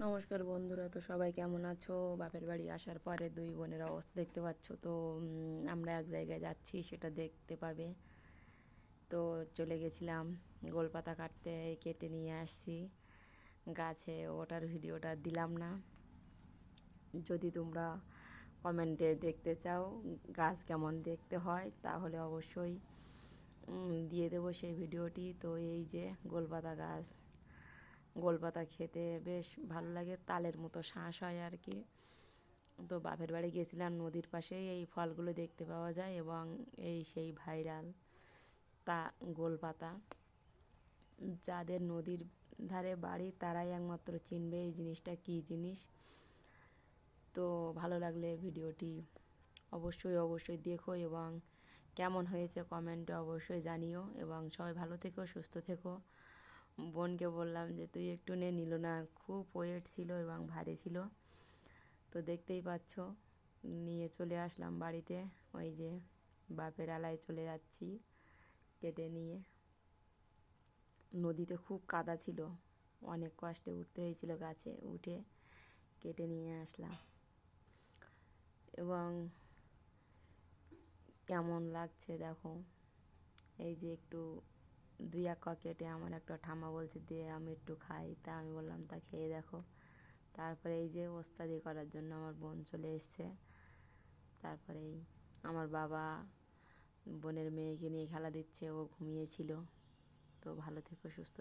নমস্কার বন্ধুরা, তো সবাই কেমন আছো? বাপের বাড়ি আসার পরে দুই বোনের অবস্থা দেখতে পাচ্ছ। তো আমরা এক জায়গায় যাচ্ছি, সেটা দেখতে পাবে। তো চলে গেছিলাম গোলপাতা কাটতে, কেটে নিয়ে আসছি। গাছে ওটার ভিডিওটা দিলাম না। যদি তোমরা কমেন্টে দেখতে চাও গাছ কেমন দেখতে হয়, তাহলে অবশ্যই দিয়ে দেবো সেই ভিডিওটি। তো এই যে গোলপাতা গাছ, গোলপাতা খেতে বেশ ভালো লাগে, তালের মতো শাঁস হয় আর কি। তো বাপের বাড়ি গেছিলাম, নদীর পাশেই এই ফলগুলো দেখতে পাওয়া যায় এবং এই সেই ভাইরাল তা গোলপাতা। যাদের নদীর ধারে বাড়ি তারাই একমাত্র চিনবে এই জিনিসটা কী জিনিস। তো ভালো লাগলে ভিডিওটি অবশ্যই দেখো এবং কেমন হয়েছে কমেন্টে অবশ্যই জানিও। এবং সবাই ভালো থেকো, সুস্থ থেকো। বোনকে বললাম যে তুই একটু নিল না, খুব ওয়েট ছিল এবং ভারী ছিল। তো দেখতেই পাচ্ছ, নিয়ে চলে আসলাম বাড়িতে। ওই যে বাপের আলায় চলে যাচ্ছি কেটে নিয়ে। নদীতে খুব কাদা ছিল, অনেক কষ্টে উঠতে হয়েছিল, গাছে উঠে কেটে নিয়ে আসলাম। এবং কেমন লাগছে দেখো। এই যে একটু দুই এক কেটে আমার একটা ঠাম্মা বলছে দিয়ে আমি একটু খাই, তা আমি বললাম তা খেয়ে দেখো। তারপরে এই যে ওস্তাদি করার জন্য আমার বোন চলে এসছে। তারপরেই আমার বাবা বোনের মেয়েকে নিয়ে খেলা দিচ্ছে, ও ঘুমিয়েছিল। তো ভালো থেকো, সুস্থ